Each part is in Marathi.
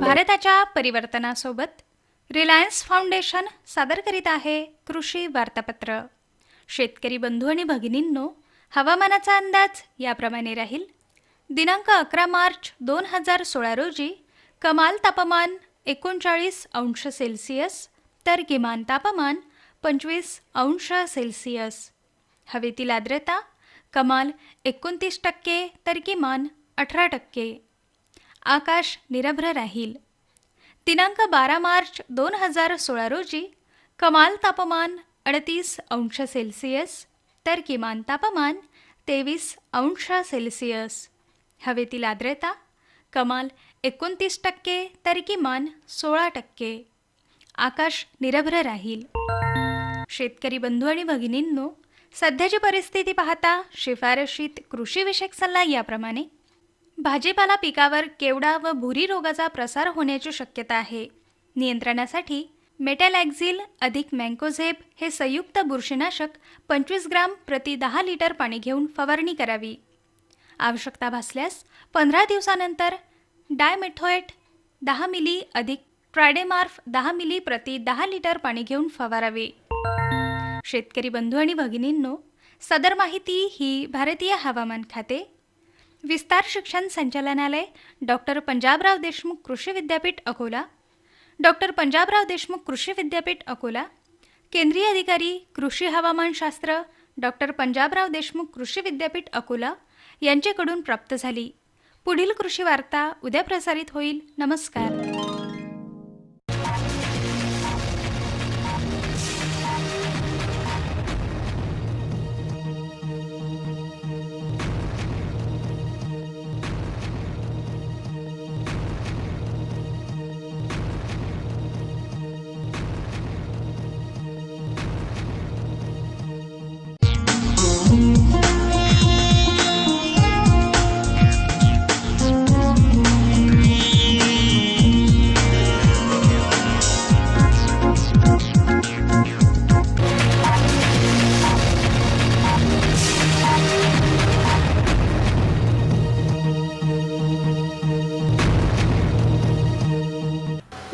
भारताच्या परिवर्तनासोबत रिलायन्स फाउंडेशन सादर करीत आहे कृषी वार्तापत्र। शेतकरी बंधू आणि भगिनींनो, हवामानाचा अंदाज याप्रमाणे राहील। दिनांक 11 मार्च 2016 रोजी कमाल तापमान 39 अंश सेल्सिअस तर किमान तापमान 25 अंश सेल्सिअस। हवेतील आर्द्रता कमाल 29% तर किमान 18%। आकाश निरभ्र राहील। दिनांक 12 मार्च 2016 रोजी कमाल तापमान 38 अंश सेल्सिअस तर किमान तापमान 23 अंश सेल्सिअस। हवेतील आर्द्रता कमाल 29% तर किमान 16%। आकाश निरभ्र राहील। शेतकरी बंधू आणि भगिनींनो, सध्याची परिस्थिती पाहता शिफारशीत कृषीविषयक सल्ला याप्रमाणे: भाजीपाला पिकावर केवडा व भुरी रोगाचा प्रसार होण्याची शक्यता आहे। नियंत्रणासाठी मेटॅलॅक्झिल अधिक मँकोझेब हे संयुक्त बुरशीनाशक 25 ग्राम प्रति 10 लिटर पाणी घेऊन फवारणी करावी। आवश्यकता भासल्यास 15 दिवसानंतर डायमेथोएट 10 मिली अधिक ट्रायडेमार्फ 10 मिली प्रति 10 लिटर पाणी घेऊन फवारावे। शेतकरी बंधू आणि भगिनींनो, सदर माहिती ही भारतीय हवामान खाते, विस्तार शिक्षण संचालनालय, डॉक्टर पंजाबराव देशमुख कृषी विद्यापीठ अकोला, डॉक्टर पंजाबराव देशमुख कृषी विद्यापीठ अकोला, केंद्रीय अधिकारी कृषी हवामानशास्त्र, डॉक्टर पंजाबराव देशमुख कृषी विद्यापीठ अकोला यांच्याकडून प्राप्त झाली। पुढील कृषी वार्ता उद्या प्रसारित होईल। नमस्कार।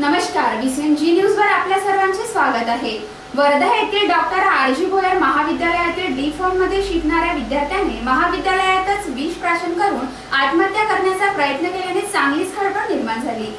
नमस्कार, VCNG न्यूज वर आपल्या सर्वांचे स्वागत आहे। वर्धा येथील डॉक्टर आरजी भोयर महाविद्यालयातील डी फॉर्म मध्ये शिकणाऱ्या विद्यार्थ्यांनी महाविद्यालयातच विष प्राशन करून आत्महत्या करण्याचा प्रयत्न केल्याने चांगलीच खळबळ निर्माण झाली।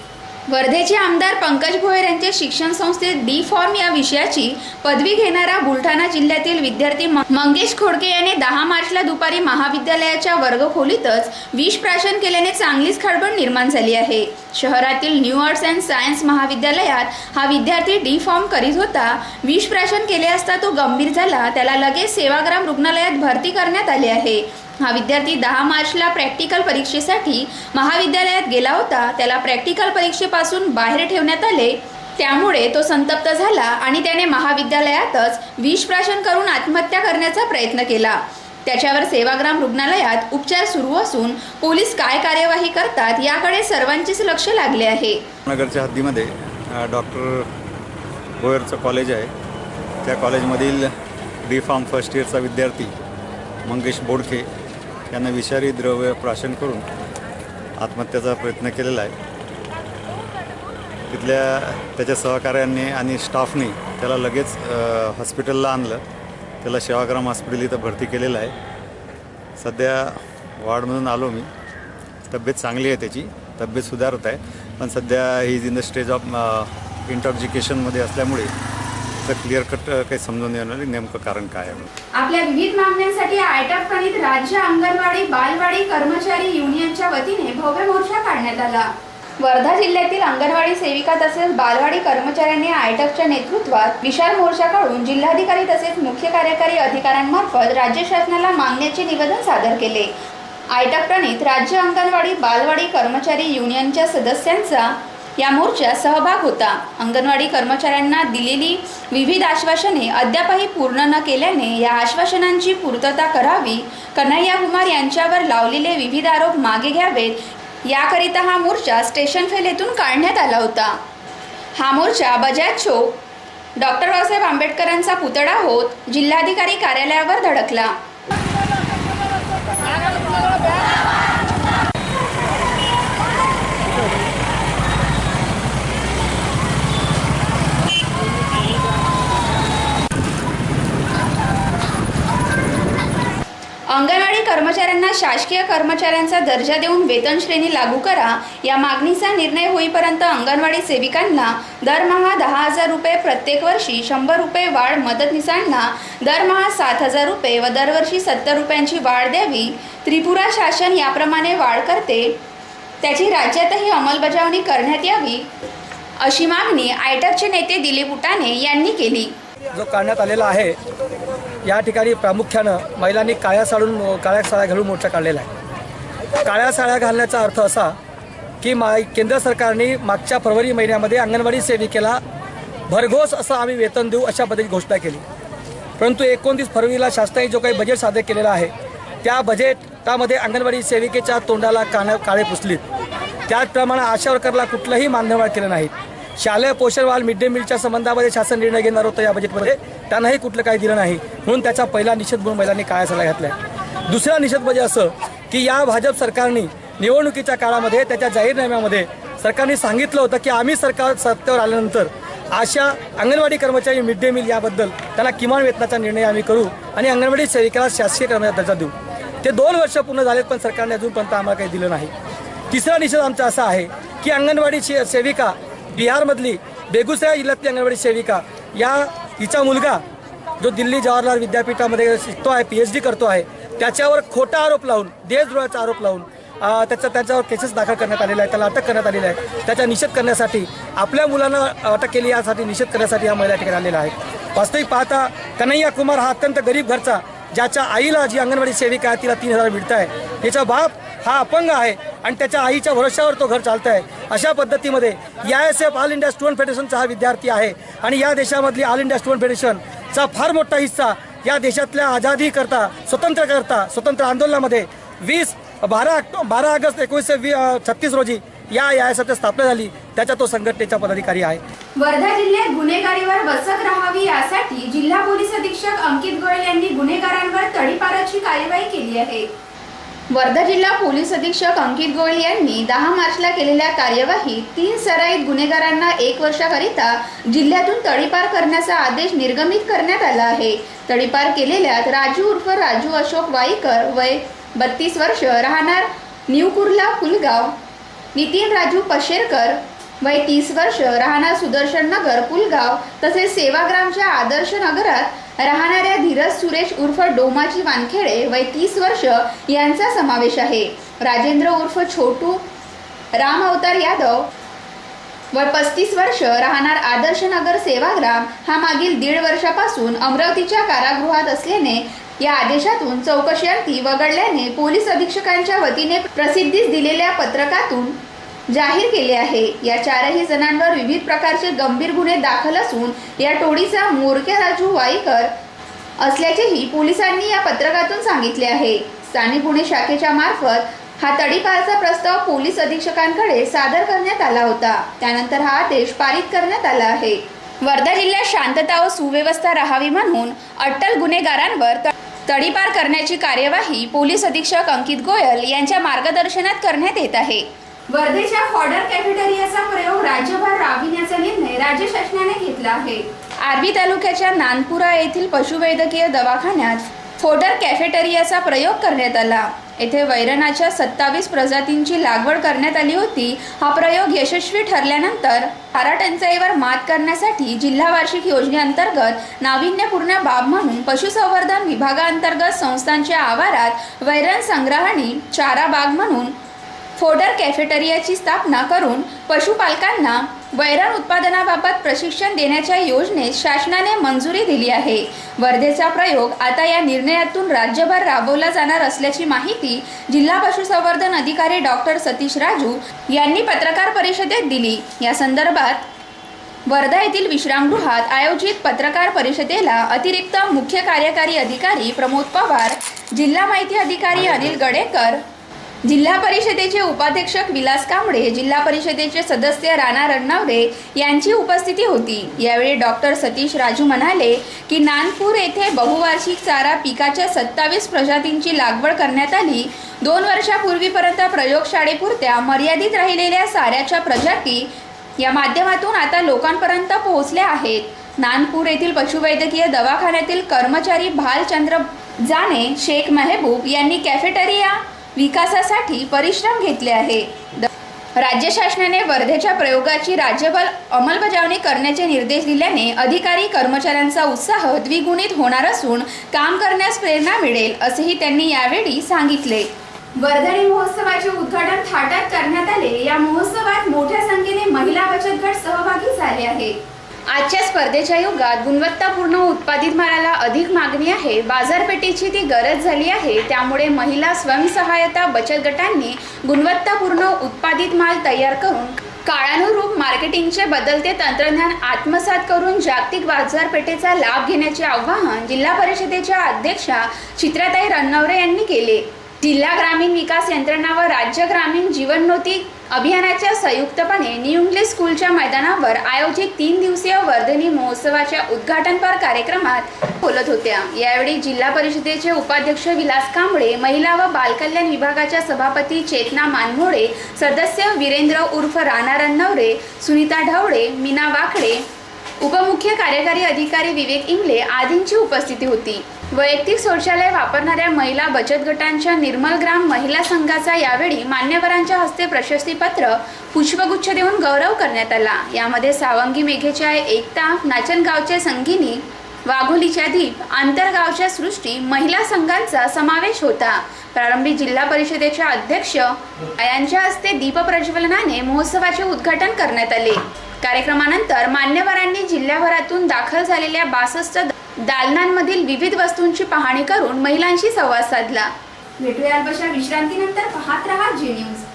वर्धेचे आमदार पंकज भोयर यांच्या शिक्षण संस्थेत डी फॉर्म या विषयाची पदवी घेणारा बुलढाणा जिल्ह्यातील विद्यार्थी मंगेश खोडके याने 10 मार्चला दुपारी महाविद्यालयाच्या वर्गखोलीतच विष प्राशन केल्याने चांगलीच खळबळ निर्माण झाली आहे। शहरातील न्यू आर्ट्स अँड सायन्स महाविद्यालयात हा विद्यार्थी डी फॉर्म करीत होता। विष प्राशन केले असता तो गंभीर झाला, त्याला लगेच सेवाग्राम रुग्णालयात भरती करण्यात आले आहे। हा विद्यार्थी 10 मार्चला प्रॅक्टिकल परीक्षेसाठी महाविद्यालयात गेला होता। त्याला प्रॅक्टिकल परीक्षेपासून बाहेर ठेवण्यात आले, त्यामुळे तो संतप्त झाला आणि त्याने महाविद्यालयातच विष प्राशन करून आत्महत्या करण्याचा प्रयत्न केला। त्याच्यावर सेवाग्राम रुग्णालयात उपचार सुरू असून पोलीस काय कार्यवाही करतात याकडे सर्वांचेच लक्ष लागले आहे। नगरच्या हद्दीमध्ये डॉक्टर भोयरचं कॉलेज आहे। त्या कॉलेजमधील डी फार्म फर्स्ट इयरचा विद्यार्थी मंगेश बोडके यांना विषारी द्रव्य प्राशन करून आत्महत्येचा प्रयत्न केलेला आहे। तिथल्या त्याच्या सहकाऱ्यांनी आणि स्टाफने त्याला लगेच हॉस्पिटलला आणलं। त्याला सेवाग्राम हॉस्पिटल इथं भरती केलेलं आहे। सध्या वार्डमधून आलो मी। तब्येत चांगली आहे, त्याची तब्येत सुधारत आहे, पण सध्या he is in the stage of इंटॉक्सिकेशनमध्ये असल्यामुळे तर क्लिअर कट काही समजून येणार नाही नेमकं कारण काय आहे। आपल्या विविध मागण्यांसाठी आयटक प्रणित राज्य अंगणवाडी बालवाडी कर्मचारी युनियनच्या वतीने भव्य मोर्चा काढण्यात आला। वर्धा जिल्ह्यातील अंगणवाडी सेविका तसेच बालवाडी कर्मचाऱ्यांनी आयटकच्या नेतृत्वात विशाल मोर्चा काढून जिल्हाधिकारी तसेच मुख्य कार्यकारी अधिकाऱ्यांमार्फत राज्य शासनाला मागण्याचे निवेदन सादर केले। आयटक प्रणित राज्य अंगणवाडी बालवाडी कर्मचारी युनियनच्या सदस्यांचा या मोर्चात सहभाग होता। अंगणवाडी कर्मचाऱ्यांना दिलेली विविध आश्वासने अद्यापही पूर्ण न केल्याने या आश्वासनांची पूर्तता करावी, कन्हैया कुमार यांच्यावर लावलेले विविध आरोप मागे घ्यावेत, याकरिता हा मोर्चा स्टेशन फेल येथून काढण्यात आला होता। हा मोर्चा बजाज चौक, डॉक्टर बाबासाहेब आंबेडकरांचा पुतळा होत जिल्हाधिकारी कार्यालयावर धडकला। कर्मचाऱ्यांना शासकीय कर्मचाऱ्यांचा दर्जा देऊन वेतन श्रेणी लागू करा या मागणीचा निर्णय होईपर्यंत अंगणवाडी सेविकांना दरमहा 10,000 रुपये, प्रत्येक वर्षी 100 रुपये वाढ, मदतनीसांना दरमहा 7,000 रुपये व दरवर्षी 70 रुपयांची वाढ द्यावी. त्रिपुरा शासन याप्रमाणे वाढ करते त्याची राज्यातही अंमलबजावणी करण्यात यावी अशी मागणी आयटकचे नेते दिलीप उटाणे यांनी केली. जो करण्यात आलेला आहे या ठिकाणी प्रामुख्यानं महिलांनी काळ्या साड्या घालून मोर्चा काढलेला आहे. काळ्या साड्या घालण्याचा अर्थ असा की केंद्र सरकारने मागच्या फरवरी महिन्यामध्ये अंगणवाडी सेविकेला भरघोस असं आम्ही वेतन देऊ अशा पद्धतीची घोषणा केली. परंतु 29 फरवरीला शासनाने जो काही बजेट सादर केलेला आहे त्या बजेटामध्ये अंगणवाडी सेविकेच्या तोंडाला काळे पुसलीत. त्याचप्रमाणे आशा वर्करला कुठलंही मानधनवाढ केलं नाही. शालेय पोषणवाढ मिड डे मीलच्या संबंधामध्ये शासन निर्णय घेणार होतं या बजेटमध्ये, त्यांनाही कुठलं काही दिलं नाही. म्हणून त्याचा पहिला निषेध म्हणून महिलांनी काळ्या साड्या घातल्या. दुसरा निषेध म्हणजे असं की या भाजप सरकारने निवडणुकीच्या काळामध्ये त्याच्या जाहीरनाम्यामध्ये सरकारने सांगितलं होतं की आम्ही सरकार सत्तेवर आल्यानंतर अशा अंगणवाडी कर्मचारी मिड डे मील याबद्दल त्यांना किमान वेतनाचा निर्णय आम्ही करू आणि अंगणवाडी सेविकेला शासकीय कर्मचारी दर्जा देऊ. ते 2 वर्ष पूर्ण झालेत पण सरकारने अजूनपर्यंत आम्हाला काही दिलं नाही. तिसरा निषेध आमचा असा आहे की अंगणवाडी सेविका बिहारमधली बेगुसराय जिल्ह्यातली अंगणवाडी सेविका हिचा मुलगा जो दिल्ली जवाहरलाल विद्यापीठामध्ये शिकतो आहे, PhD करतो आहे, त्याच्यावर खोटा आरोप लावून, देशद्रोहाचा आरोप लावून त्याच्यावर केसेस दाखल करण्यात आलेला आहे, त्याला अटक करण्यात आलेली आहे. त्याचा निषेध करण्यासाठी, आपल्या मुलांना अटक केली यासाठी निषेध करण्यासाठी हा महिला ठिकाणी आलेला आहे. वास्तविक पाहता कन्हैया कुमार हा अत्यंत गरीब घरचा, ज्याच्या आईला जी अंगणवाडी सेविका आहे तिला 3,000 मिळत आहे, त्याचा बाप हा अपंग आहे आणि त्याच्या आईच्या भरोश्यावर तो घर चालत आहे. अशा पद्धतीमध्ये EISF ऑल इंडिया स्टुडंट फेडरेशनचा हा विद्यार्थी आहे आणि या देशामधली ऑल इंडिया स्टुडंट फेडरेशनचा फार मोठा हिस्सा या देशातल्या आझादीकरता, स्वतंत्र आंदोलनामध्ये 12 ऑगस्ट 1936 रोजी या EISFची स्थापना झाली. त्याचा तो संघटनेचा पदाधिकारी आहे. वर्धा जिल्ह्यात गुन्हेगारीवर वचक राहावी यासाठी जिल्हा पोलीस अधीक्षक अंकित गोयल यांनी गुन्हेगारांवर तडीपाराची कार्यवाही केली आहे. वर्धा जिल्हा पोलीस अधीक्षक अंकित गोयल यांनी 10 मार्चला केलेल्या कार्यवाहीत 3 सराईत गुन्हेगारांना 1 वर्षाकरिता जिल्ह्यातून तडीपार करण्याचा आदेश निर्गमित करण्यात आला आहे. तडीपार केलेल्यात राजू उर्फ राजू अशोक वाईकर वय 32 वर्ष, राहणार न्यू कुर्ला पुलगाव, नितीन राजू पशेरकर वय 30 वर्ष, राहणार सुदर्शन नगर पुलगाव, तसेच सेवाग्रामच्या आदर्श नगरात राहणाऱ्या धीरज सुरेश उर्फ डोमाची वानखेडे वय 30 वर्ष यांचा समावेश आहे. राजेंद्र उर्फ छोटू राम अवतार यादव वय 35 वर्ष, राहणार आदर्श नगर सेवाग्राम हा मागील 1.5 वर्षापासून अमरावतीच्या कारागृहात असल्याने या आदेशातून चौकशी वगळल्याने पोलीस अधीक्षकांच्या वतीने प्रसिद्धीस दिलेल्या पत्रकातून जाहीर केले आहे. या 4ही जणांवर विविध प्रकारचे गंभीर गुन्हे दाखल असून या टोळीचा म्होरक्या राजू वाईकर असल्याचेही पोलिसांनी या पत्रकातून सांगितले आहे. स्थानिक गुन्हे शाखेच्या मार्फत हा तडीपारचा प्रस्ताव पोलीस अधीक्षकांकडे सादर करण्यात आला होता. त्यानंतर हा आदेश पारित करण्यात आला आहे. वर्धा जिल्ह्यात शांतता व सुव्यवस्था राहावी म्हणून अट्टल गुन्हेगारांवर तडीपार करण्याची कार्यवाही पोलीस अधीक्षक अंकित गोयल यांच्या मार्गदर्शनात करण्यात येत आहे. वर्धेच्या फॉडर कॅफेटेरियाचा प्रयोग राज्यभर राबविण्याचा निर्णय राज्य शासनाने घेतला आहे. आर्वी तालुक्याच्या नानपुरा येथील पशुवैद्यकीय दवाखान्यात फोडर कॅफेटेरियाचा प्रयोग करण्यात आला. येथे वैरणाच्या 27 प्रजातींची लागवड करण्यात आली होती. हा प्रयोग यशस्वी ठरल्यानंतर चारा टंचाईवर मात करण्यासाठी जिल्हा वार्षिक योजनेअंतर्गत नाविन्यपूर्ण बाब म्हणून पशुसंवर्धन विभागाअंतर्गत संस्थांच्या आवारात वैरण संग्रहणी चारा बाग म्हणून फोडर कॅफेटेरियाची स्थापना करून पशुपालकांना वैरण उत्पादनाबाबत प्रशिक्षण देण्याच्या योजनेस शासनाने मंजुरी दिली आहे. वर्धेचा प्रयोग आता या निर्णयातून राज्यभर राबवला जाणार असल्याची माहिती जिल्हा पशुसंवर्धन अधिकारी डॉक्टर सतीश राजू यांनी पत्रकार परिषदेत दिली. या संदर्भात वर्धा येथील विश्रामगृहात आयोजित पत्रकार परिषदेला अतिरिक्त मुख्य कार्यकारी अधिकारी प्रमोद पवार, जिल्हा माहिती अधिकारी अनिल गडेकर, जिल्हा परिषदेचे उपाध्यक्ष विलास कांबळे, जिल्हा परिषदेचे सदस्य राणा रणनवरे यांची उपस्थिती होती. यावेळी डॉक्टर सतीश राजू म्हणाले की नानपूर येथे बहुवार्षिक चारा पिकाच्या 27 प्रजातींची लागवड करण्यात आली. 2 वर्षापूर्वीपर्यंत प्रयोगशाळेपुरत्या मर्यादित राहिलेल्या साऱ्याच्या प्रजाती या माध्यमातून आता लोकांपर्यंत पोहोचल्या आहेत. नानपूर येथील पशुवैद्यकीय दवाखान्यातील कर्मचारी भालचंद्र जाने शेख मेहबूब यांनी कॅफेटेरिया विकासासाठी परिश्रम घेतले आहे. राज्य शासनाने वर्धेच्या प्रयोगाची राज्यभर अंमलबजावणी करण्याचे निर्देश दिल्याने अधिकारी कर्मचाऱ्यांचा उत्साह द्विगुणित होणार असून काम करण्यास प्रेरणा मिळेल असेही त्यांनी यावेळी सांगितले. वर्धेणी महोत्सवाचे उद्घाटन थाटात करण्यात आले. या महोत्सवात मोठ्या संख्येने महिला बचत गट सहभागी झाले आहेत. आजच्या स्पर्धेच्या युगात गुणवत्तापूर्ण उत्पादित मालाला अधिक मागणी आहे. बाजारपेठेची ती गरज झाली आहे. त्यामुळे महिला स्वयंसहायता बचत गटांनी गुणवत्तापूर्ण उत्पादित माल तयार करून काळानुरूप मार्केटिंगचे बदलते तंत्रज्ञान आत्मसात करून जागतिक बाजारपेठेचा लाभ घेण्याचे आवाहन जिल्हा परिषदेच्या अध्यक्षा चित्राताई रन्नवरे यांनी केले. जिल्हा ग्रामीण विकास यंत्रणा व राज्य ग्रामीण जीवनोन्नती अभियानाच्या संयुक्तपणे न्यू इंग्लिश स्कूलच्या मैदानावर आयोजित 3 दिवसीय वर्धेणी महोत्सवाच्या उद्घाटनपर कार्यक्रमात बोलत होत्या. यावेळी जिल्हा परिषदेचे उपाध्यक्ष विलास कांबळे, महिला व बालकल्याण विभागाच्या सभापती चेतना मानमोडे, सदस्य वीरेंद्र उर्फ राणा रन्नवरे, सुनीता ढवळे, मीना वाकडे, उपमुख्य कार्यकारी अधिकारी विवेक इंगले आदींची उपस्थिती होती. वैयक्तिक शौचालय वापरणाऱ्या महिला बचत गटांच्या निर्मल ग्राम महिला संघाचा यावेळी मान्यवरांच्या हस्ते प्रशस्तीपत्र, पुष्पगुच्छ देऊन गौरव करण्यात आला. यामध्ये सावंगी मेघेच्या एकता, नाचनगावचे संगिनी, वाघोलीच्या दीप, आंतरगावच्या सृष्टी महिला संघांचा समावेश होता. प्रारंभी जिल्हा परिषदेच्या अध्यक्ष यांच्या हस्ते दीप प्रज्वलनाने महोत्सवाचे उद्घाटन करण्यात आले. कार्यक्रमानंतर मान्यवरांनी जिल्ह्याभरातून दाखल झालेल्या 62 दालनांमधील विविध वस्तूंची पाहणी करून महिलांशी संवाद साधला. भेटूया अल्पशा विश्रांतीनंतर. पाहत रहा जी न्यूज.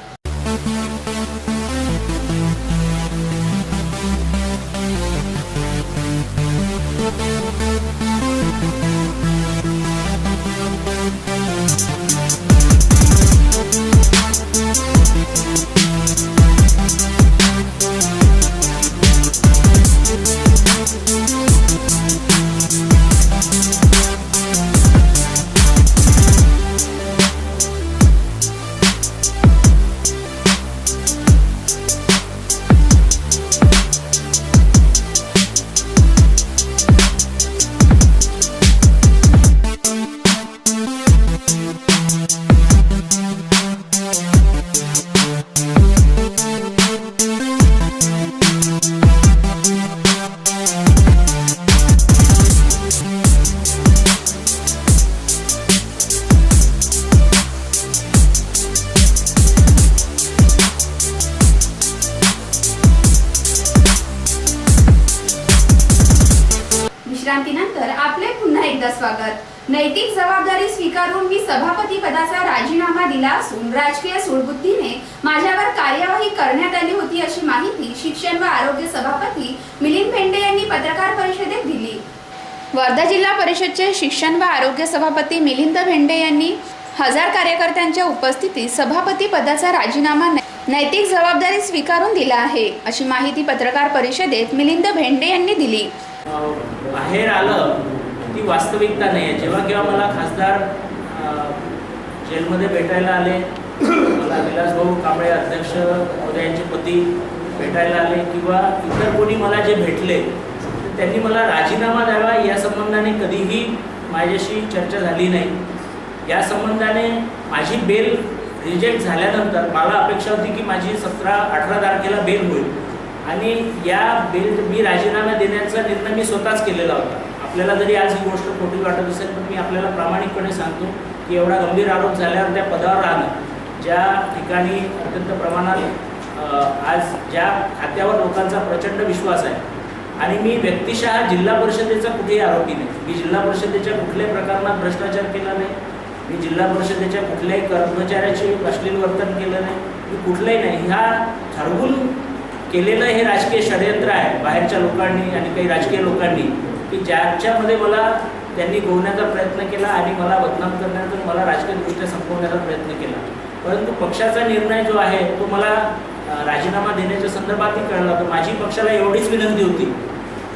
विश्रांतीनंतर आपले पुन्हा एकदा स्वागत. नैतिक जबाबदारी स्वीकारून मी सभापती पदाचा राजीनामा दिला असून राजकीय सूडबुद्धीने माझ्यावर कार्यवाही करण्यात आली होती अशी माहिती शिक्षण व आरोग्य सभापती मिलिंद भेंडे यांनी पत्रकार परिषदेत दिली. वर्धा जिल्हा परिषदचे शिक्षण व आरोग्य सभापती मिलिंद भेंडे यांनी 1000 कार्यकर्त्यांच्या उपस्थितीत सभापती पदाचा राजीनामा नैतिक जबाबदारी स्वीकारून दिला आहे अशी माहिती पत्रकार परिषदेत मिलिंद भेंडे यांनी दिली. बाहेर आलं ती वास्तविकता नाही आहे. जेव्हा केव्हा मला खासदार जेलमध्ये भेटायला आले, मला विलासभाऊ कांबळे अध्यक्ष महोदयांचे पती भेटायला आले किंवा इतर कोणी मला जे भेटले त्यांनी मला राजीनामा द्यावा या संबंधाने कधीही माझ्याशी चर्चा झाली नाही. या संबंधाने माझी बेल रिजेक्ट झाल्यानंतर मला अपेक्षा होती की माझी 17-18 तारखेला बेल होईल आणि या बेल मी राजीनामा देण्याचा निर्णय मी स्वतःच केलेला होता. आपल्याला जरी आज ही गोष्ट खोटी वाटत असेल पण मी आपल्याला प्रामाणिकपणे सांगतो की एवढा गंभीर आरोप झाल्यावर त्या पदावर राहणं, ज्या ठिकाणी अत्यंत प्रमाणात आज ज्या खात्यावर लोकांचा प्रचंड विश्वास आहे आणि मी व्यक्तिशः जिल्हा परिषदेचा कुठेही आरोपी नाही. मी जिल्हा परिषदेच्या कुठल्याही प्रकरणात भ्रष्टाचार केला नाही. मी जिल्हा परिषदेच्या कुठल्याही कर्मचाऱ्याचे अश्लील वर्तन केलं नाही. मी कुठलंही नाही. ह्या ठरवून केलेलं हे राजकीय षडयंत्र आहे बाहेरच्या लोकांनी आणि काही राजकीय लोकांनी की ज्याच्यामध्ये मला त्यांनी गोवण्याचा प्रयत्न केला आणि मला बदनाम करण्याचा, मला राजकीयदृष्ट्या संपवण्याचा प्रयत्न केला. परंतु पक्षाचा निर्णय जो आहे तो मला राजीनामा देण्याच्या संदर्भातही कळला. तर माझी पक्षाला एवढीच विनंती होती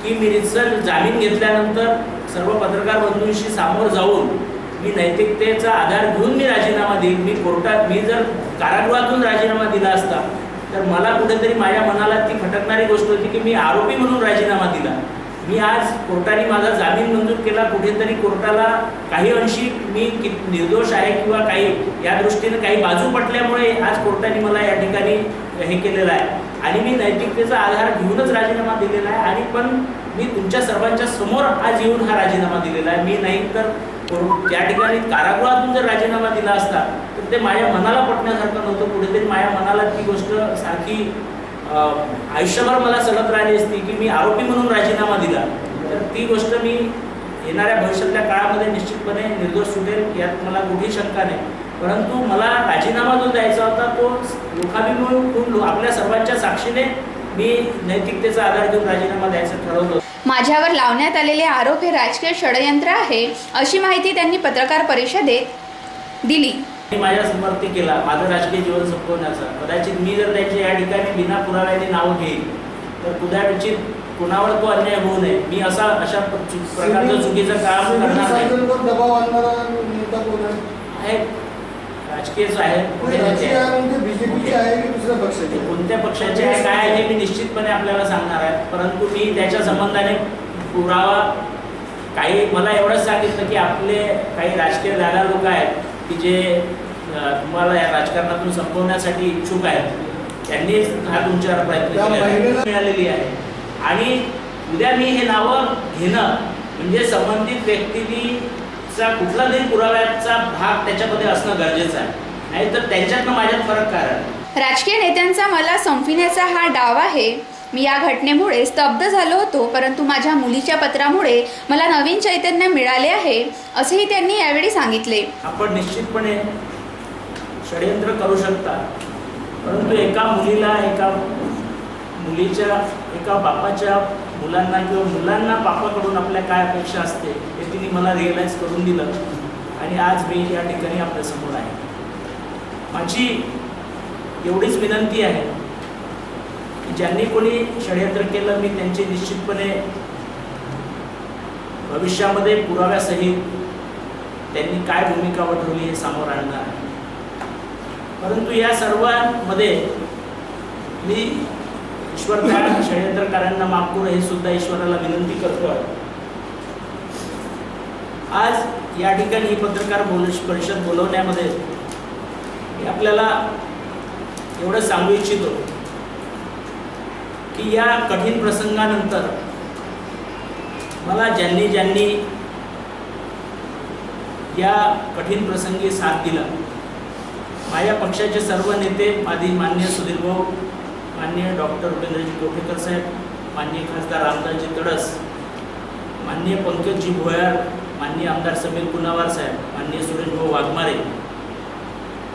की मी रितसर जामीन घेतल्यानंतर सर्व पत्रकार बंधूंशी सामोर जाऊन मी नैतिकतेचा आधार घेऊन मी राजीनामा देईन. मी जर कारागृहातून राजीनामा दिला असता तर मला कुठेतरी माझ्या मनाला ती खटकणारी गोष्ट होती की मी आरोपी म्हणून राजीनामा दिला. मी आज कोर्टाने माझा जामीन मंजूर केला, कुठेतरी कोर्टाला काही अंशी मी निर्दोष आहे किंवा काही या दृष्टीने काही बाजू पटल्यामुळे आज कोर्टाने मला या ठिकाणी हे केलेलं आहे आणि मी नैतिकतेचा आधार घेऊनच राजीनामा दिलेला आहे. आणि पण मी तुमच्या सर्वांच्या समोर आज येऊन हा राजीनामा दिलेला आहे. मी नाही तर त्या ठिकाणी कारागृहातून जर राजीनामा दिला असता तर ते माझ्या मनाला पटण्यासारखं नव्हतं. कुठेतरी माझ्या मनाला ती गोष्ट सारखी आयुष्यभर मला सलत राहिली असती की मी आरोपी म्हणून राजीनामा दिला, तर ती गोष्ट मी येणाऱ्या भविष्यातल्या काळामध्ये निश्चितपणे निर्दोष सुटेल यात मला कुठेही शंका नाही. परंतु मला राजीनामा जो द्यायचा होता तो लोकाभिमुख आपल्या सर्वांच्या साक्षीने मी नैतिकतेचा आधार घेऊन राजीनामा द्यायचं ठरवलं. माझ्यावर लावण्यात आलेले आरोप हे राजकीय षडयंत्र आहे अशी माहिती त्यांनी पत्रकार परिषदेत दिली. मी माझ्या समर्थी केला माझं राजकीय जीवन संपवण्याचा. कदाचित मी जर त्यांच्या या ठिकाणी बिना पुराव्याने नावं घेईल तर कदाचित कोणावर तो अन्याय होऊ नये. मी अशा प्रकारचं चुकीचं काम करणार नाही. आहे राजकीयच आहे, कोणत्या पक्षाचे आहे काय आहे हे मी निश्चितपणे आपल्याला सांगणार आहे. परंतु मी त्याच्या संबंधाने पुरावा काही मला एवढंच सांगितलं की आपले काही राजकीय दादा लोक आहेत की जे तुम्हाला या राजकारणातून संपवण्यासाठी इच्छुक आहेत, त्यांनी हा तुमच्यावर प्रयत्न मिळालेली आहे. आणि उद्या मी हे नावं घेणं म्हणजे संबंधित व्यक्तीचा कुठला तरी पुराव्याचा भाग त्याच्यामध्ये असणं गरजेचं आहे, नाहीतर त्यांच्यातनं माझ्यात फरक काय आहे. राजकीय नेत्यांचा मला संपविण्याचा हा डाव आहे. मी या घटनेमुळे स्तब्ध झालो होतो, परंतु माझ्या मुलीच्या पत्रामुळे मला नवीन चैतन्य मिळाले आहे असेही त्यांनी यावेळी सांगितले. आपण निश्चितपणे षडयंत्र करू शकता, परंतु एका मुलीला एका मुलीच्या एका बापाच्या मुलांना किंवा मुलांना बापाकडून आपल्या काय अपेक्षा असते हे तिने मला रिअलाईज करून दिलं आणि आज मी या ठिकाणी आपल्यासमोर आहे. माझी एवढीच विनंती आहे की ज्यांनी कोणी षडयंत्र केलं मी त्यांची निश्चितपणे भविष्यामध्ये पुराव्यासहित त्यांनी काय भूमिका वठवली हे समोर आणणार आहे. परंतु या सर्वांमध्ये मी ईश्वर त्या षडयंत्रकारांना माफ करू हे सुद्धा ईश्वराला विनंती करतो. आज या ठिकाणी ही पत्रकार परिषद बोलवण्यामध्ये मी आपल्याला एवढं सांगू इच्छितो की या कठीण प्रसंगानंतर मला ज्यांनी ज्यांनी या कठीण प्रसंगी साथ दिला, माझ्या पक्षाचे सर्व नेते माननीय सुधीर भाऊ, माननीय डॉक्टर उपेंद्रजी कोठेकर साहेब, माननीय खासदार रामदासजी तडस, माननीय पंकजजी भोयार, माननीय आमदार समीर पुनावार साहेब, माननीय सुरेश भाऊ वाघमारे,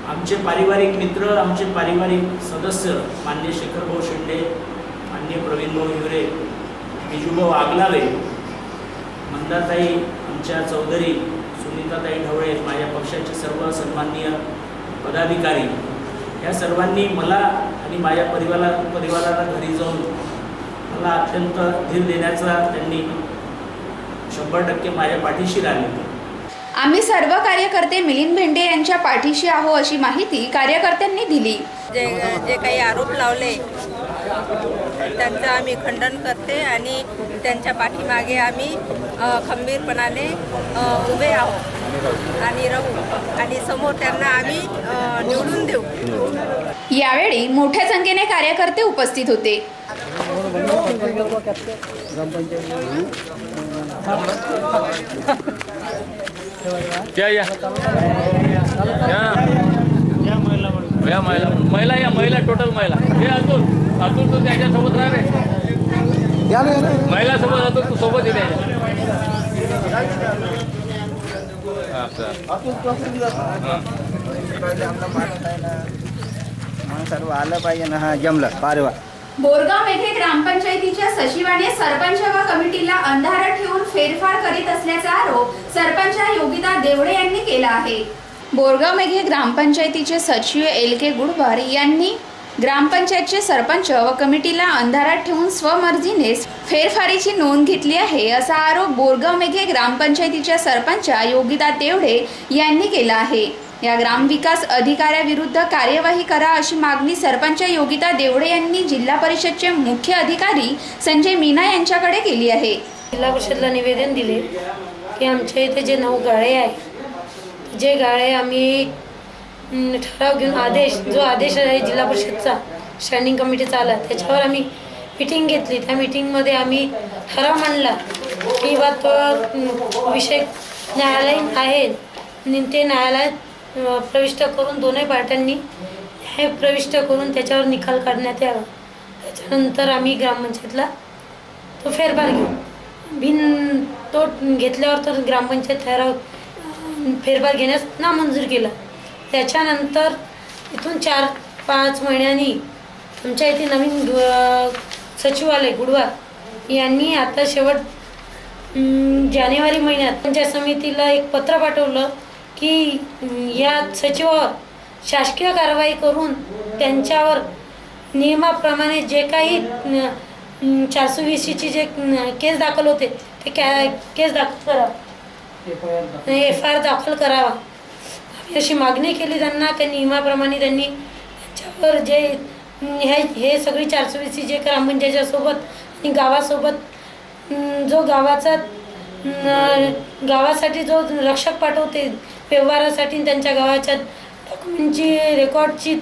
आमचे पारिवारिक मित्र, आमचे पारिवारिक सदस्य माननीय शेखर भाऊ शेंडे, माननीय प्रवीण भाऊ हिवरे, बिजूभाऊ आगलावे, मंदाताई आमच्या चौधरी, सुनीताताई ढवळे, माझ्या पक्षाचे सर्व सन्माननीय पदाधिकारी, या सर्वांनी मला आणि माझ्या परिवाराला घरी जाऊन मला अत्यंत धीर देण्याचा त्यांनी 100% माझ्या पाठीशी राहिले. आम्ही सर्व कार्यकर्ते मिलिंद भेंडे यांच्या पाठीशी आहो अशी माहिती कार्यकर्त्यांनी दिली. जे काही आरोप लावले त्यांचं आम्ही खंडन करते आणि त्यांच्या पाठीमागे आम्ही खंबीरपणाने उभे आहोत आणि राहू आणि समोर त्यांना आम्ही निवडून देऊ. यावेळी मोठ्या संख्येने कार्यकर्ते उपस्थित होते. महिला टोटल महिला हे अतुल तू त्याच्यासोबत राहा रे, महिला सोबत अतुल तू सोबत येते. सर्व आलं पाहिजे ना. हा जमलं पारवा. बोरगाव येथे ग्रामपंचायतीच्या सचिवाने सरपंच व कमिटीला अंधारात ठेवून फेरफार करीत असल्याचा आरोप सरपंच योगिता देवडे यांनी केला आहे. बोरगाव मेघे ग्रामपंचायतीचे सचिव LK गुडभर यांनी ग्रामपंचायतचे सरपंच व कमिटीला अंधारात ठेवून स्वमर्जीने फेरफारीची नोंद घेतली आहे असा आरोप बोरगाव मेघे ग्रामपंचायतीच्या सरपंच योगिता देवडे यांनी केला आहे. या ग्रामविकास अधिकाऱ्याविरुद्ध कार्यवाही करा अशी मागणी सरपंच योगिता देवडे यांनी जिल्हा परिषदचे मुख्य अधिकारी संजय मीना यांच्याकडे केली आहे. जिल्हा परिषदला निवेदन दिले की आमच्या इथे जे 9 गाळे आहे, जे गाळे आम्ही ठराव घेऊन जो आदेश आहे जिल्हा परिषदचा स्टँडिंग कमिटीचा आला, त्याच्यावर आम्ही मीटिंग घेतली. त्या मीटिंगमध्ये आम्ही ठराव मांडला की बा तो विषय न्यायालयीन आहे आणि ते न्यायालयात प्रविष्ट करून दोन्ही पार्ट्यांनी न्याय प्रविष्ट करून त्याच्यावर निकाल काढण्यात यावा. त्याच्यानंतर आम्ही ग्रामपंचायतला तो फेरफार घेऊ. तो घेतल्यावर तर ग्रामपंचायत ठराव फेरफार घेण्यास नामंजूर केला. त्याच्यानंतर इथून 4-5 महिन्यांनी आमच्या इथे नवीन सचिवालय गुडवार यांनी आता शेवट जानेवारी महिन्यात पंचायत समितीला एक पत्र पाठवलं की या सचिवावर शासकीय कारवाई करून त्यांच्यावर नियमाप्रमाणे जे काही 420ची जे केस दाखल होते ते केस दाखल करावा, FIR दाखल करावा अशी मागणी केली त्यांना. त्या नियमाप्रमाणे त्यांनी त्यांच्यावर जे हे सगळी 420 जे ग्रामपंचायतच्या सोबत आणि गावासोबत जो गावासाठी जो रक्षक पाठवते व्यवहारासाठी त्यांच्या गावाच्या डॉक्युमेंटची रेकॉर्डची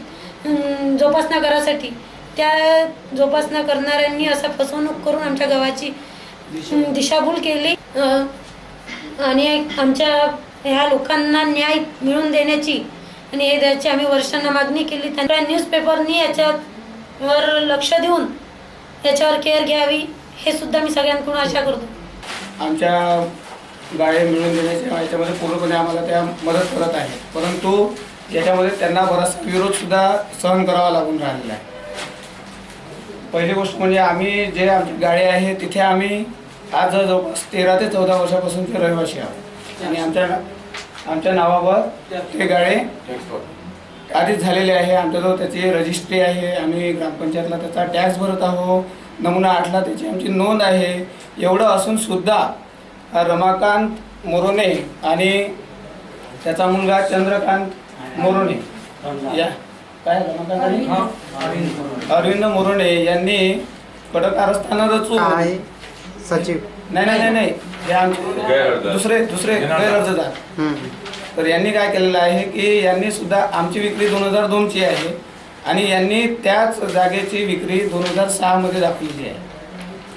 जोपासना करायसाठी, त्या जोपासना करणाऱ्यांनी असा फसवणूक करून आमच्या गावाची दिशाभूल केली आणि आमच्या ह्या लोकांना न्याय मिळवून देण्याची आणि हे द्यायची आम्ही वर्षांना मागणी केली. त्यांच्या न्यूजपेपरनी याच्यावर लक्ष देऊन याच्यावर केअर घ्यावी हे सुद्धा मी सगळ्यांकडून आशा करतो. आमच्या गाळे मिळवून देण्याच्या याच्यामध्ये पूर्णपणे आम्हाला त्या मदत करत आहे, परंतु याच्यामध्ये त्यांना बराचसा विरोधसुद्धा सहन करावा लागून राहिलेला आहे. पहिली गोष्ट म्हणजे आम्ही जे आमची गाळे आहे तिथे आम्ही आज जवळपास 13 ते 14 वर्षापासूनचे रहिवासी आहोत आणि आमच्या नावावर ते गाळे आधीच झालेले आहे. आमच्याजवळ त्याची रजिस्ट्री आहे, आम्ही ग्रामपंचायतला त्याचा टॅक्स भरत आहोत, नमुना 8ला त्याची आमची नोंद आहे. एवढं असून सुद्धा रमाकांत मोरोने आणि त्याचा मुलगा चंद्रकांत मोरोने या काय अरविंद मोरोने यांनी कडक कारस्थानं रचून सचिव नाही हे आमचे दुसरे गैरअर्जदार. तर यांनी काय केलेलं आहे की यांनी सुद्धा आमची विक्री 2002ची आहे आणि यांनी त्याच जागेची विक्री 2006मध्ये दाखवलेली आहे.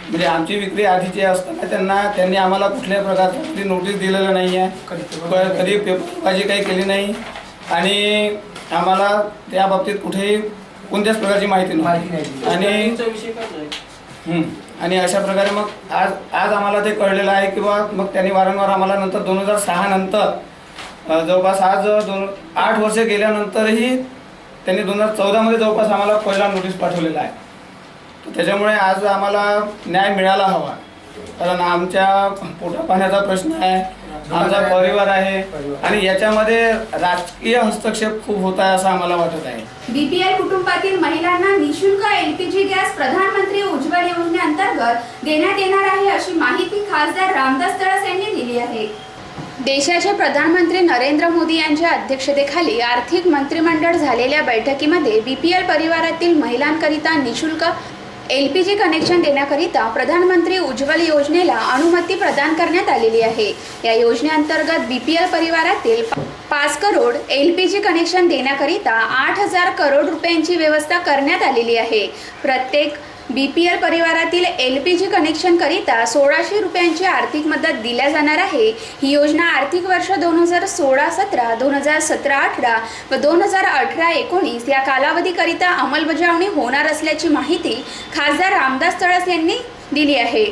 म्हणजे आमची विक्री आधीची असताना त्यांनी आम्हाला कुठल्याही प्रकारची नोटीस दिलेलं नाही आहे, कधी पेपरबाजी काही केली नाही आणि आम्हाला त्या बाबतीत कुठेही कोणत्याच प्रकारची माहिती नव्हती. आणि अशा प्रकारे मग आज आम्हाला ते कळलेलं आहे की बा मग त्यांनी वारंवार आम्हाला नंतर 2006 नंतर जवळपास आज 8 वर्ष गेल्यानंतरही त्यांनी 2014मध्ये जवळपास आम्हाला पहिला नोटीस पाठवलेला आहे. त्याच्यामुळे आज आम्हाला न्याय मिळाला हवा, कारण आमच्या पोटापाण्याचा प्रश्न आहे, आमचा परिवार आहे आणि याच्यामध्ये राजकीय हस्तक्षेप खूप होत आहे असं आम्हाला वाटत आहे. BPL कुटुंबातील महिलांना निशुल्क LPG गॅस प्रधानमंत्री उज्ज्वल योजनेअंतर्गत देण्यात येणार आहे अशी माहिती खासदार रामदास तळस यांनी दिली आहे. देशाचे प्रधानमंत्री नरेंद्र मोदी यांच्या अध्यक्षतेखाली आर्थिक मंत्रिमंडळ झालेल्या बैठकीमध्ये BPL परिवारातील महिलांकरिता निशुल्क LPG कनेक्शन देण्याकरिता प्रधानमंत्री उज्ज्वल योजनेला अनुमती प्रदान करण्यात आलेली आहे. या योजनेअंतर्गत BPL परिवारातील 5 करोड LPG कनेक्शन देण्याकरिता 8,000 करोड रुपयांची व्यवस्था करण्यात आलेली आहे. प्रत्येक BPL परिवारातील LPG कनेक्शन करिता 1,600 रुपयांची आर्थिक मदत दिल्या जाणार आहे. ही योजना आर्थिक वर्ष 2016-17, 2017-18 व 2018-19 या कालावधीकरिता अंमलबजावणी होणार असल्याची माहिती खासदार रामदास तळस यांनी दिली आहे.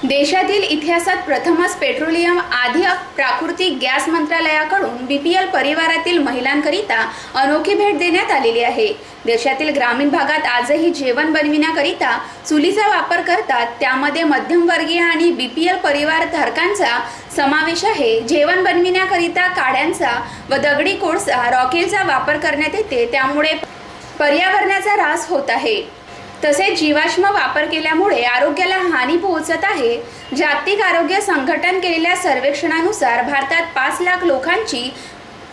देशातील इतिहासात प्रथमच पेट्रोलियम आधी प्राकृतिक गॅस मंत्रालयाकडून BPL परिवारातील महिलांकरिता अनोखी भेट देण्यात आलेली आहे. देशातील ग्रामीण भागात आजही जेवण बनविण्याकरिता चुलीचा वापर करतात, त्यामध्ये मध्यमवर्गीय आणि BPL परिवार धारकांचा समावेश आहे. जेवण बनविण्याकरिता काड्यांचा व दगडी कोळसा रॉकेलचा वापर करण्यात येते, त्यामुळे पर्यावरणाचा ऱ्हास होत आहे. तसेच जीवाश्म वापर केल्यामुळे आरोग्याला हानी पोहोचत आहे. जागतिक आरोग्य संघटन केलेल्या सर्वेक्षणानुसार भारतात 5 लाख लोकांची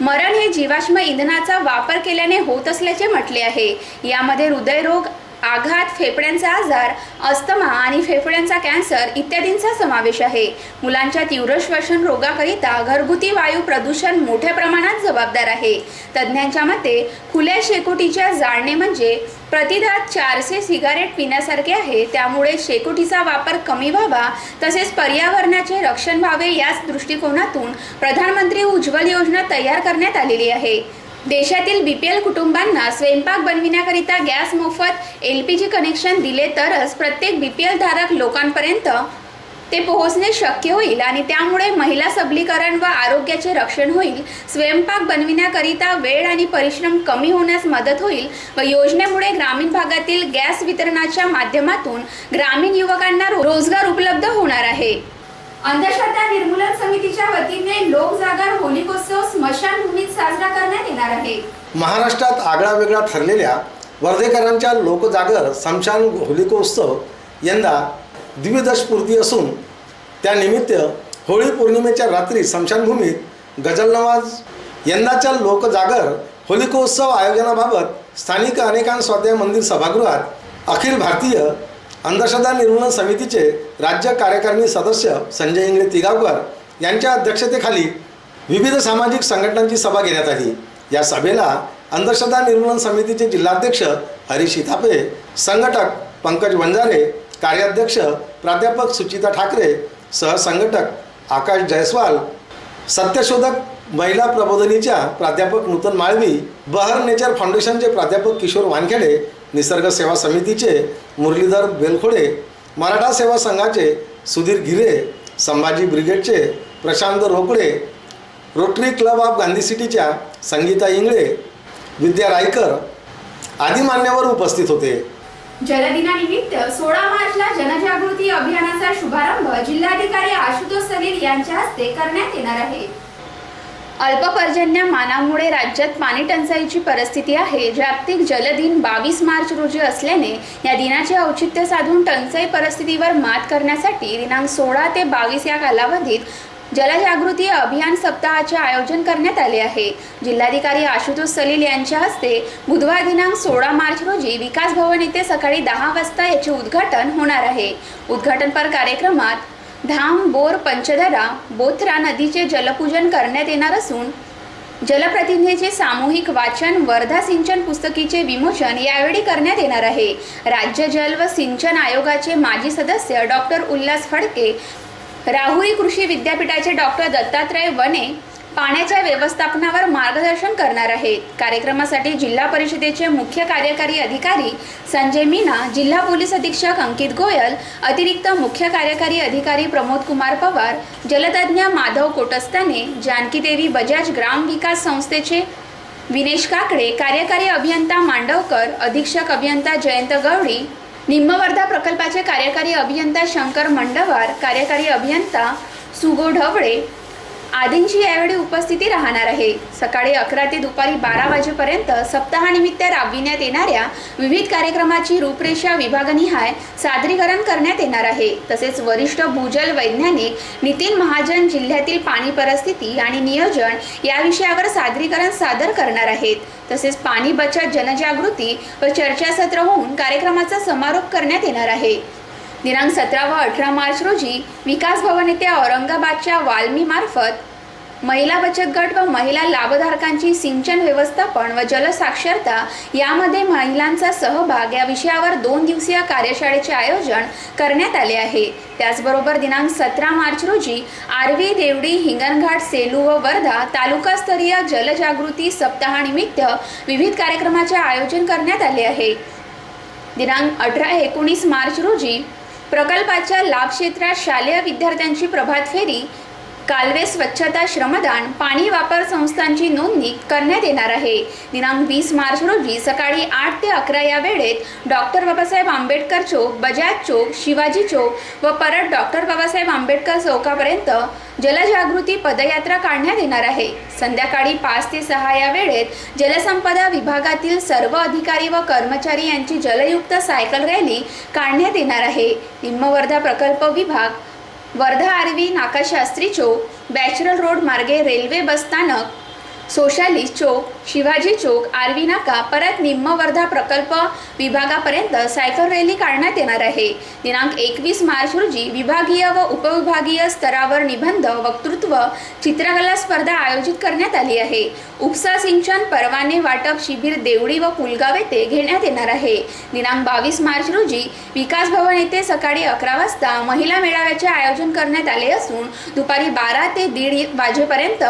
मरण हे जीवाश्म इंधनाचा वापर केल्याने होत असल्याचे म्हटले आहे. यामध्ये हृदयरोग, आघात, फेफड्यांचा आजार, अस्थमा आणि फेफड्यांचा कॅन्सर इत्यादींचा समावेश आहे. मुलांच्या तीव्र श्वसन रोगाकरिता घरगुती वायू प्रदूषण मोठ्या प्रमाणात जबाबदार आहे. तज्ज्ञांच्या मते खुल्या शेकोटीच्या जाळणे म्हणजे प्रतिदिन 400 सिगारेट पिण्यासारखे आहे. त्यामुळे शेकोटीचा वापर कमी व्हावा तसेच पर्यावरणाचे रक्षण व्हावे याच दृष्टिकोनातून प्रधानमंत्री उज्ज्वल योजना तयार करण्यात आलेली आहे. देशातील BPL कुटुंबांना स्वयंपाक बनविण्याकरिता गॅस मोफत LPG कनेक्शन दिले तरच प्रत्येक BPL धारक लोकांपर्यंत ते पोहोचणे शक्य होईल आणि त्यामुळे महिला सबलीकरण व आरोग्याचे रक्षण होईल. स्वयंपाक बनविण्याकरिता वेळ आणि परिश्रम कमी होण्यास मदत होईल व योजनेमुळे ग्रामीण भागातील गॅस वितरणाच्या माध्यमातून ग्रामीण युवकांना रोजगार उपलब्ध होणार आहे. अंधश्रद्धा निर्मूलन समितीच्या वतीने लोकजागर होलिकोत्सव स्मशानभूमीत साजरा करण्यात येणार आहे. महाराष्ट्रात आगळा वेगळा ठरलेल्या वर्धेकरांच्या लोकजागर स्मशान होलिकोत्सव यंदा द्विदशपूर्ती असून त्यानिमित्त होळी पौर्णिमेच्या रात्री स्मशानभूमीत गजल नवाज. यंदाच्या लोकजागर होलिकोत्सव आयोजनाबाबत स्थानिक अनेकांत स्वाध्याय मंदिर सभागृहात अखिल भारतीय अंधश्रद्धा निर्मूलन समितीचे राज्य कार्यकारिणी सदस्य संजय इंगळे तिगावकर यांच्या अध्यक्षतेखाली विविध सामाजिक संघटनांची सभा घेण्यात आली. या सभेला अंधश्रद्धा निर्मूलन समितीचे जिल्हाध्यक्ष हरीश इथापे, संघटक पंकज वंजारे, कार्याध्यक्ष प्राध्यापक सुचिता ठाकरे, सहसंघटक आकाश जयस्वाल, सत्यशोधक महिला प्रबोधिनीच्या प्राध्यापक नूतन माळवी, बहर नेचर फाउंडेशनचे प्राध्यापक किशोर वानखेडे, निसर्ग सेवा समितीचे मुरलीधर बेलखोडे, मराठा सेवा संघाचे सुधीर गिरे, संभाजी ब्रिगेडचे Prashant Rokade, rotary club of Gandhi सिटीच्या संगीता इंगळे, विद्या रायकर आदी मान्यवर उपस्थित होते. जलदिनानिमित्त 16 मार्चला जनजागृती अभियानाचा शुभारंभ जिल्हाधिकारी आशुतोष सलील यांच्या हस्ते करण्यात येणार आहे. अल्पपर्जन्यमानामुळे राज्यात पाणी टंचाईची परिस्थिती आहे. जागतिक जलदिन 22 मार्च रोजी असल्याने या दिनाचे औचित्य साधून टंचाई परिस्थितीवर मात करण्यासाठी दिनांक 16 ते 22 या कालावधीत जलजागृती अभियान सप्ताहाचे आयोजन करण्यात आले आहे. जिल्हाधिकारी आशुतोष सलील यांच्या हस्ते बुधवार दिनांक 16 मार्च रोजी विकास भवन येथे सकाळी 10 वाजता याचे उद्घाटन होणार आहे. उद्घाटनपर कार्यक्रमात धाम, बोर, पंचदरा, बोथरा नदीचे जलपूजन करण्यात येणार असून जलप्रतिनिधीचे सामूहिक वाचन, वर्धा सिंचन पुस्तकीचे विमोचन यावेळी करण्यात येणार आहे. राज्य जल व सिंचन आयोगाचे माजी सदस्य डॉक्टर उल्हास फडके, राहुरी कृषी विद्यापीठाचे डॉक्टर दत्तात्रय वने पाण्याच्या व्यवस्थापनावर मार्गदर्शन करणार आहेत. कार्यक्रमासाठी जिल्हा परिषदेचे मुख्य कार्यकारी अधिकारी संजय मीना, जिल्हा पोलीस अधीक्षक अंकित गोयल, अतिरिक्त मुख्य कार्यकारी अधिकारी प्रमोद कुमार पवार, जलतज्ञ माधव कोटस्ताने, जानकीदेवी बजाज ग्राम विकास संस्थेचे विनेश काकडे, कार्यकारी अभियंता मांडवकर, अधीक्षक अभियंता जयंत गवडी, निम्न वर्धा प्रकल्पाचे कार्यकारी अभियंता शंकर मंडवार, कार्यकारी अभियंता सुगो ढवळे आदींची यावेळी उपस्थिती राहणार आहे. सकाळी 11 ते दुपारी 12 वाजेपर्यंत सप्ताहानिमित्त राबविण्यात येणाऱ्या विविध कार्यक्रमाची रूपरेषा विभागनिहाय सादरीकरण करण्यात येणार आहे. तसेच वरिष्ठ भूजल वैज्ञानिक नितीन महाजन जिल्ह्यातील पाणी परिस्थिती आणि नियोजन या विषयावर सादरीकरण सादर करणार आहेत. तसेच पाणी बचत जनजागृती व चर्चासत्र होऊन कार्यक्रमाचा समारोप करण्यात येणार आहे. दिनांक 17 व 18 मार्च रोजी विकास भवन येथे औरंगाबादच्या वाल्मी मार्फत महिला बचत गट व महिला लाभधारकांची सिंचन व्यवस्थापन व जलसाक्षरता यामध्ये महिलांचा सहभाग या विषयावर 2 दिवसीय कार्यशाळेचे आयोजन करण्यात आले आहे. त्याचबरोबर दिनांक 17 मार्च रोजी आर्वी, देवडी, हिंगणघाट, सेलू व वर्धा तालुकास्तरीय जलजागृती सप्ताहानिमित्त विविध कार्यक्रमाचे आयोजन करण्यात आले आहे. दिनांक 18-19 मार्च रोजी प्रकल्पाच्या लाभ क्षेत्रात शालेय विद्यार्थ्यांची प्रभात फेरी, कालवे स्वच्छता श्रमदान, पाणी वापर संस्थांची नोंदणी करण्यात येणार आहे. दिनांक 20 मार्च रोजी सकाळी 8 ते 11 या वेळेत डॉक्टर बाबासाहेब आंबेडकर चौक, बजाज चौक, शिवाजी चौक व परत डॉक्टर बाबासाहेब आंबेडकर चौकापर्यंत जलजागृती पदयात्रा काढण्यात येणार आहे. संध्याकाळी 5 ते 6 या वेळेत जलसंपदा विभागातील सर्व अधिकारी व कर्मचारी यांची जलयुक्त सायकल रॅली काढण्यात येणार आहे. निम्न वर्धा प्रकल्प विभाग, वर्धा आर्वी नाका शास्त्री चौक, बॅचरल रोड मार्गे रेल्वे बस स्थानक, सोशालिस्ट चौक, शिवाजी चौक, आर्वी नाका, परत निम्न वर्धा प्रकल्प विभागापर्यंत सायकल रॅली काढण्यात येणार आहे. दिनांक 21 मार्च रोजी विभागीय व उपविभागीय स्तरावर निबंध, वक्तृत्व, चित्रकला स्पर्धा आयोजित करण्यात आली आहे. उपसा सिंचन परवाने वाटप शिबिर देवडी व पुलगाव येथे घेण्यात येणार आहे. दिनांक 22 मार्च रोजी विकास भवन येथे सकाळी 11 वाजता महिला मेळाव्याचे आयोजन करण्यात आले असून दुपारी 12 ते 1:30 वाजेपर्यंत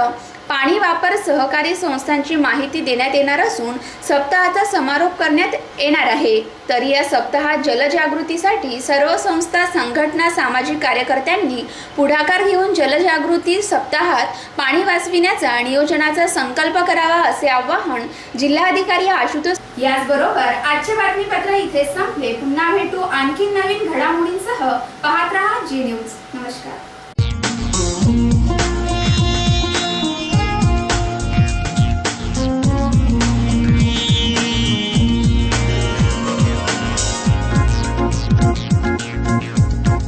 पाणी वापर सहकारी संस्थांची माहिती देण्यात येणार असून सप्ताहाचा समारोप करण्यात येणार आहे. तर या सप्ताहात जलजागृतीसाठी सर्व संस्था, संघटना, सामाजिक कार्यकर्त्यांनी पुढाकार घेऊन जलजागृती सप्ताहात पाणी वाचविण्याचा नियोजनाचा संकल्प करावा असे आवाहन जिल्हाधिकारी आशुतोष. याचबरोबर आजचे बातमीपत्र इथे संपले. पुन्हा भेटू आणखी नवीन घडामोडींसह. पाहत रहा जी न्यूज. नमस्कार.